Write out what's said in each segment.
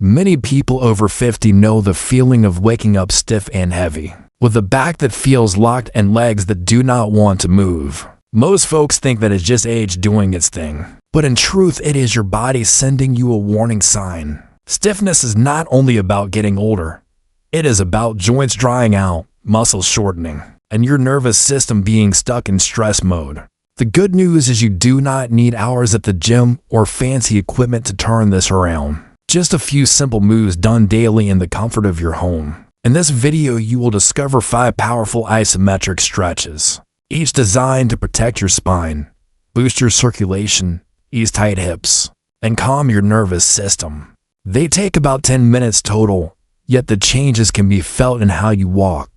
Many people over 50 know the feeling of waking up stiff and heavy, with a back that feels locked and legs that do not want to move. Most folks think that it's just age doing its thing, but in truth it is your body sending you a warning sign. Stiffness is not only about getting older, it is about joints drying out, muscles shortening, and your nervous system being stuck in stress mode. The good news is you do not need hours at the gym or fancy equipment to turn this around. Just a few simple moves done daily in the comfort of your home. In this video you will discover 5 powerful isometric stretches, each designed to protect your spine, boost your circulation, ease tight hips, and calm your nervous system. They take about 10 minutes total, yet the changes can be felt in how you walk,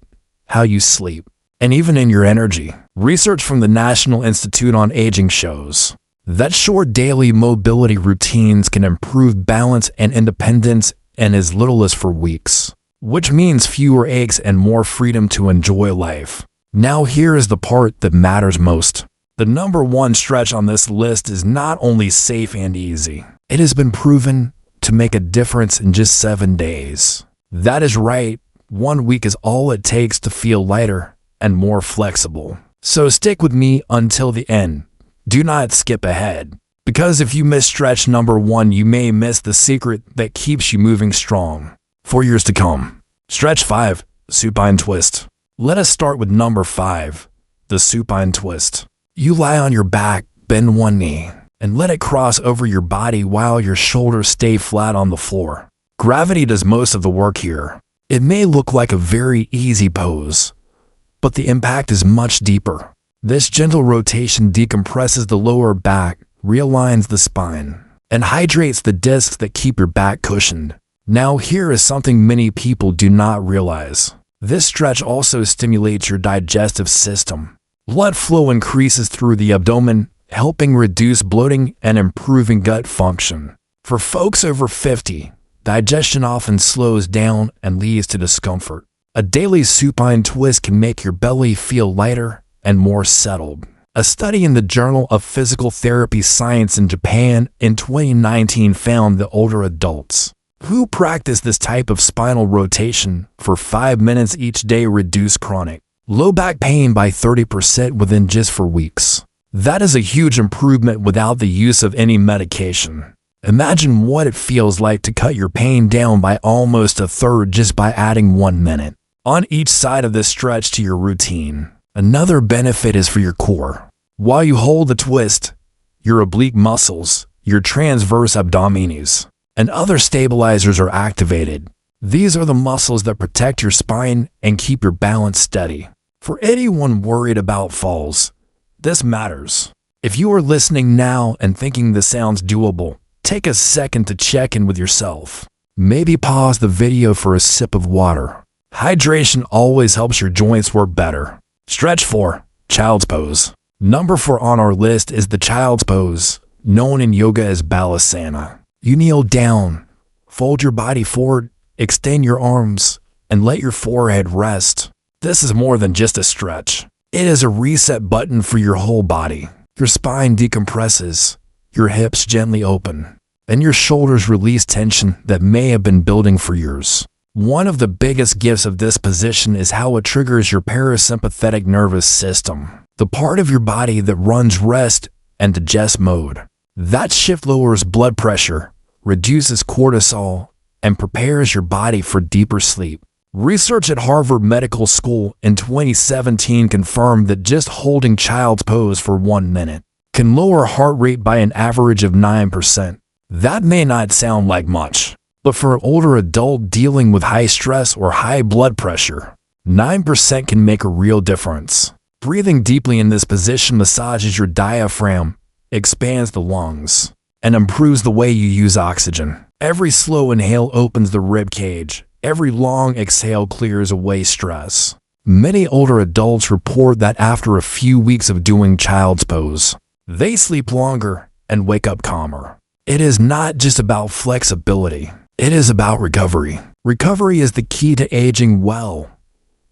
how you sleep, and even in your energy. Research from the National Institute on Aging shows that short daily mobility routines can improve balance and independence in as little as 4 weeks, which means fewer aches and more freedom to enjoy life. Now here is the part that matters most. The number 1 stretch on this list is not only safe and easy, it has been proven to make a difference in just 7 days. That is right, 1 week is all it takes to feel lighter and more flexible. So stick with me until the end. Do not skip ahead, because if you miss stretch number 1, you may miss the secret that keeps you moving strong for years to come. Stretch 5, Supine Twist. Let us start with number 5, the Supine Twist. You lie on your back, bend one knee, and let it cross over your body while your shoulders stay flat on the floor. Gravity does most of the work here. It may look like a very easy pose, but the impact is much deeper. This gentle rotation decompresses the lower back, realigns the spine, and hydrates the discs that keep your back cushioned. Now here is something many people do not realize. This stretch also stimulates your digestive system. Blood flow increases through the abdomen, helping reduce bloating and improving gut function. For folks over 50, digestion often slows down and leads to discomfort. A daily supine twist can make your belly feel lighter and more settled. A study in the Journal of Physical Therapy Science in Japan in 2019 found that older adults who practice this type of spinal rotation for 5 minutes each day reduce chronic low back pain by 30% within just 4 weeks. That is a huge improvement without the use of any medication. Imagine what it feels like to cut your pain down by almost a third just by adding 1 minute on each side of this stretch to your routine. Another benefit is for your core. While you hold the twist, your oblique muscles, your transverse abdominis, and other stabilizers are activated. These are the muscles that protect your spine and keep your balance steady. For anyone worried about falls, this matters. If you are listening now and thinking this sounds doable, take a second to check in with yourself. Maybe pause the video for a sip of water. Hydration always helps your joints work better. Stretch 4, Child's Pose. Number 4 on our list is the Child's Pose, known in yoga as Balasana. You kneel down, fold your body forward, extend your arms, and let your forehead rest. This is more than just a stretch. It is a reset button for your whole body. Your spine decompresses, your hips gently open, and your shoulders release tension that may have been building for years. One of the biggest gifts of this position is how it triggers your parasympathetic nervous system, the part of your body that runs rest and digest mode. That shift lowers blood pressure, reduces cortisol, and prepares your body for deeper sleep. Research at Harvard Medical School in 2017 confirmed that just holding child's pose for 1 minute can lower heart rate by an average of 9%. That may not sound like much, but for an older adult dealing with high stress or high blood pressure, 9% can make a real difference. Breathing deeply in this position massages your diaphragm, expands the lungs, and improves the way you use oxygen. Every slow inhale opens the rib cage. Every long exhale clears away stress. Many older adults report that after a few weeks of doing child's pose, they sleep longer and wake up calmer. It is not just about flexibility. It is about recovery. Recovery is the key to aging well,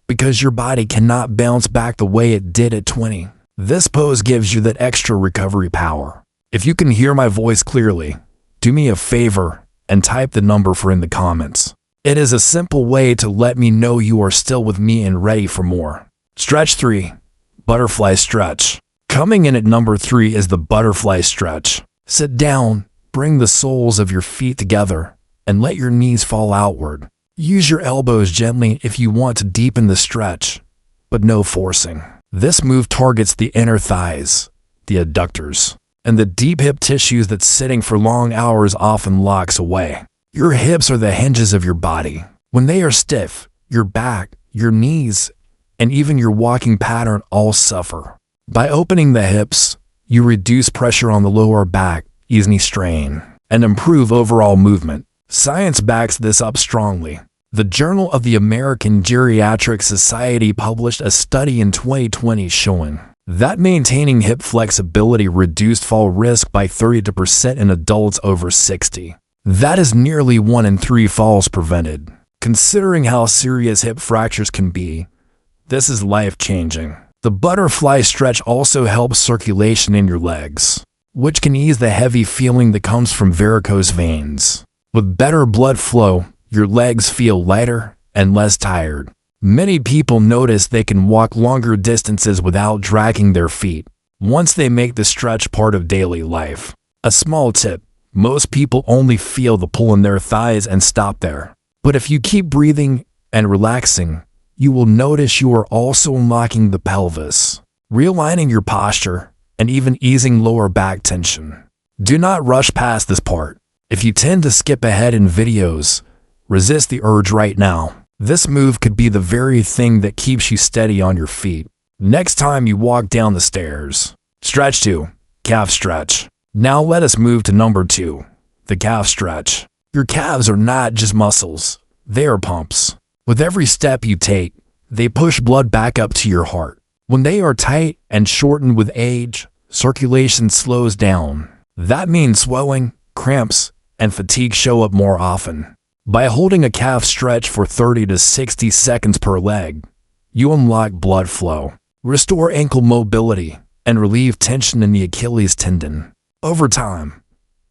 because your body cannot bounce back the way it did at 20. This pose gives you that extra recovery power. If you can hear my voice clearly, do me a favor and type the number 4 in the comments. It is a simple way to let me know you are still with me and ready for more. Stretch 3. Butterfly stretch. Coming in at number 3 is the butterfly stretch. Sit down, bring the soles of your feet together, and let your knees fall outward. Use your elbows gently if you want to deepen the stretch, but no forcing. This move targets the inner thighs, the adductors, and the deep hip tissues that sitting for long hours often locks away. Your hips are the hinges of your body. When they are stiff, your back, your knees, and even your walking pattern all suffer. By opening the hips, you reduce pressure on the lower back, ease knee strain, and improve overall movement. Science backs this up strongly. The Journal of the American Geriatric Society published a study in 2020 showing that maintaining hip flexibility reduced fall risk by 30% in adults over 60. That is nearly 1 in 3 falls prevented. Considering how serious hip fractures can be, this is life-changing. The butterfly stretch also helps circulation in your legs, which can ease the heavy feeling that comes from varicose veins. With better blood flow, your legs feel lighter and less tired. Many people notice they can walk longer distances without dragging their feet once they make the stretch part of daily life. A small tip: most people only feel the pull in their thighs and stop there. But if you keep breathing and relaxing, you will notice you are also unlocking the pelvis, realigning your posture, and even easing lower back tension. Do not rush past this part. If you tend to skip ahead in videos, resist the urge right now. This move could be the very thing that keeps you steady on your feet next time you walk down the stairs. Stretch 2. Calf stretch. Now let us move to number 2, the calf stretch. Your calves are not just muscles, they are pumps. With every step you take, they push blood back up to your heart. When they are tight and shortened with age, circulation slows down. That means swelling, cramps, and fatigue show up more often. By holding a calf stretch for 30 to 60 seconds per leg, you unlock blood flow, restore ankle mobility, and relieve tension in the Achilles tendon. Over time,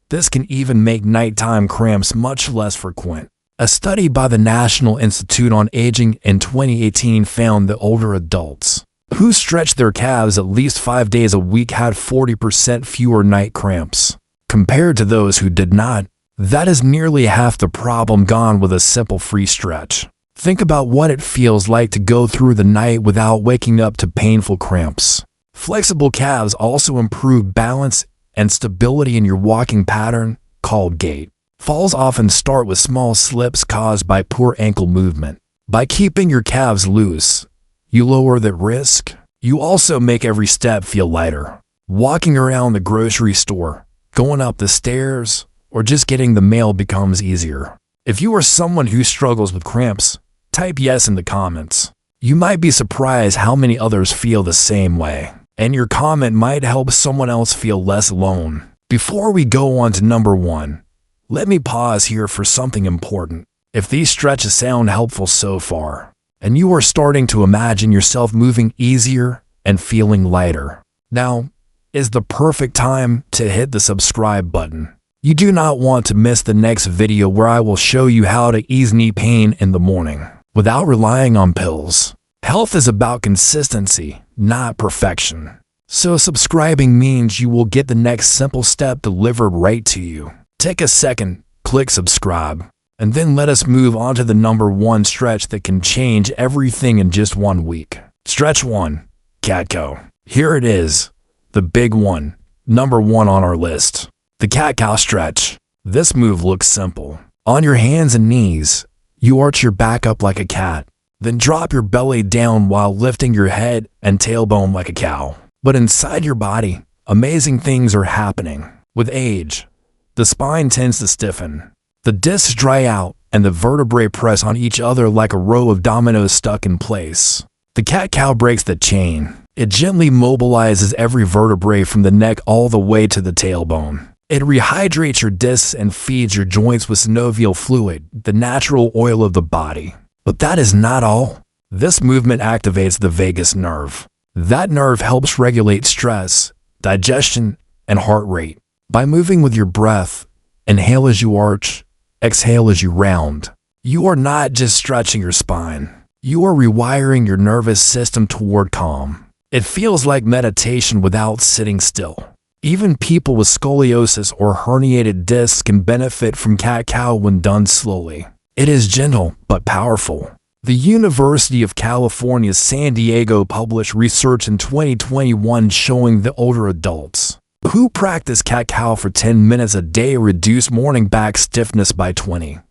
this can even make nighttime cramps much less frequent. A study by the National Institute on Aging in 2018 found that older adults who stretched their calves at least 5 days a week had 40% fewer night cramps compared to those who did not. That is nearly half the problem gone with a simple free stretch. Think about what it feels like to go through the night without waking up to painful cramps. Flexible calves also improve balance and stability in your walking pattern, called gait. Falls often start with small slips caused by poor ankle movement. By keeping your calves loose, you lower the risk. You also make every step feel lighter. Walking around the grocery store, going up the stairs, or just getting the mail becomes easier. If you are someone who struggles with cramps, type yes in the comments. You might be surprised how many others feel the same way, and your comment might help someone else feel less alone. Before we go on to number 1, let me pause here for something important. If these stretches sound helpful so far, and you are starting to imagine yourself moving easier and feeling lighter, now is the perfect time to hit the subscribe button. You do not want to miss the next video where I will show you how to ease knee pain in the morning without relying on pills. Health is about consistency, not perfection. So subscribing means you will get the next simple step delivered right to you. Take a second, click subscribe, and then let us move on to the number 1 stretch that can change everything in just 1 week. Stretch 1. Cat-cow. Here it is, the big one, number 1 on our list. The cat-cow stretch. This move looks simple. On your hands and knees, you arch your back up like a cat, then drop your belly down while lifting your head and tailbone like a cow. But inside your body, amazing things are happening. With age, the spine tends to stiffen. The discs dry out and the vertebrae press on each other like a row of dominoes stuck in place. The cat-cow breaks the chain. It gently mobilizes every vertebrae from the neck all the way to the tailbone. It rehydrates your discs and feeds your joints with synovial fluid, the natural oil of the body. But that is not all. This movement activates the vagus nerve. That nerve helps regulate stress, digestion, and heart rate. By moving with your breath, inhale as you arch, exhale as you round. You are not just stretching your spine. You are rewiring your nervous system toward calm. It feels like meditation without sitting still. Even people with scoliosis or herniated discs can benefit from cat-cow when done slowly. It is gentle but powerful. The University of California, San Diego published research in 2021 showing that older adults who practice cat-cow for 10 minutes a day reduced morning back stiffness by 20%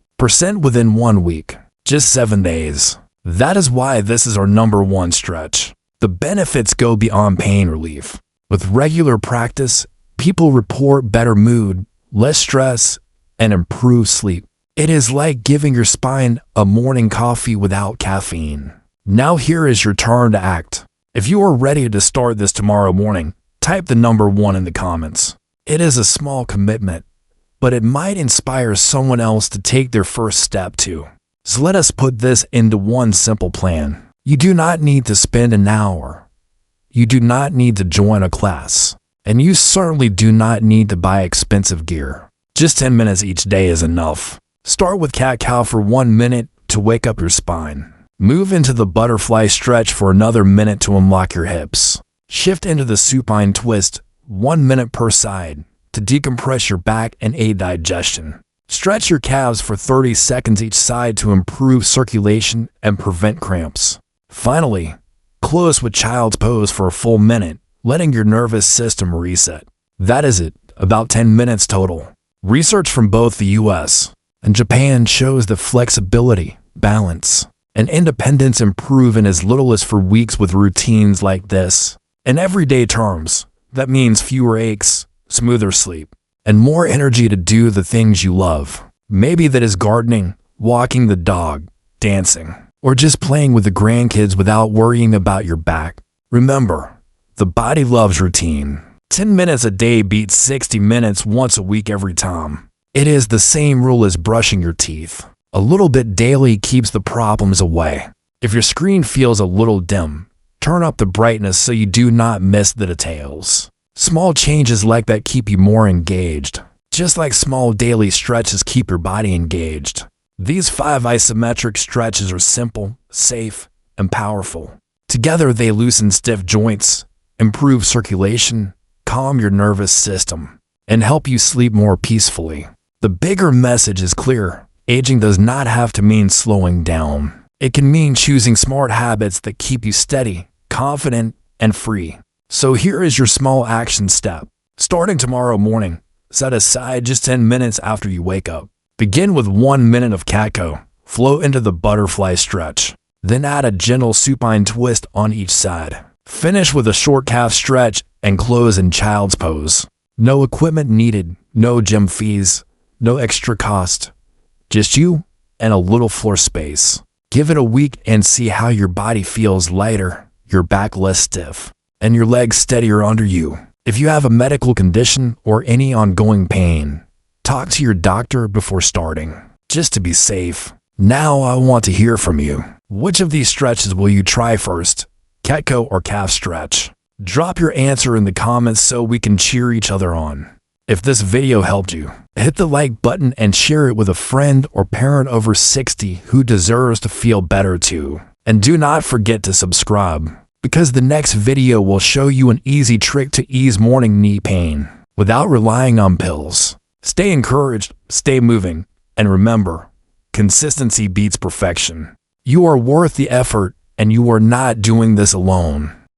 within 1 week, just 7 days. That is why this is our #1 stretch. The benefits go beyond pain relief. With regular practice, people report better mood, less stress, and improved sleep. It is like giving your spine a morning coffee without caffeine. Now here is your turn to act. If you are ready to start this tomorrow morning, type the #1 in the comments. It is a small commitment, but it might inspire someone else to take their first step too. So let us put this into one simple plan. You do not need to spend an hour. You do not need to join a class. And you certainly do not need to buy expensive gear. Just 10 minutes each day is enough. Start with cat-cow for 1 minute to wake up your spine. Move into the butterfly stretch for another minute to unlock your hips. Shift into the supine twist, 1 minute per side, to decompress your back and aid digestion. Stretch your calves for 30 seconds each side to improve circulation and prevent cramps. Finally, close with child's pose for a full minute, letting your nervous system reset. That is it, about 10 minutes total. Research from both the US and Japan shows that flexibility, balance, and independence improve in as little as 4 weeks with routines like this. In everyday terms, that means fewer aches, smoother sleep, and more energy to do the things you love. Maybe that is gardening, walking the dog, dancing, or just playing with the grandkids without worrying about your back. Remember, the body loves routine. 10 minutes a day beats 60 minutes once a week every time. It is the same rule as brushing your teeth. A little bit daily keeps the problems away. If your screen feels a little dim, turn up the brightness so you do not miss the details. Small changes like that keep you more engaged, just like small daily stretches keep your body engaged. These 5 isometric stretches are simple, safe, and powerful. Together they loosen stiff joints, improve circulation, calm your nervous system, and help you sleep more peacefully. The bigger message is clear. Aging does not have to mean slowing down. It can mean choosing smart habits that keep you steady, confident, and free. So here is your small action step. Starting tomorrow morning, set aside just 10 minutes after you wake up. Begin with 1 minute of cat-cow. Flow into the butterfly stretch. Then add a gentle supine twist on each side. Finish with a short calf stretch and close in child's pose. No equipment needed, no gym fees, no extra cost. Just you and a little floor space. Give it a week and see how your body feels lighter, your back less stiff, and your legs steadier under you. If you have a medical condition or any ongoing pain, talk to your doctor before starting, just to be safe. Now I want to hear from you. Which of these stretches will you try first? Cat-cow or calf stretch? Drop your answer in the comments so we can cheer each other on. If this video helped you, hit the like button and share it with a friend or parent over 60 who deserves to feel better too. And do not forget to subscribe, because the next video will show you an easy trick to ease morning knee pain without relying on pills. Stay encouraged, stay moving, and remember, consistency beats perfection. You are worth the effort, and you are not doing this alone.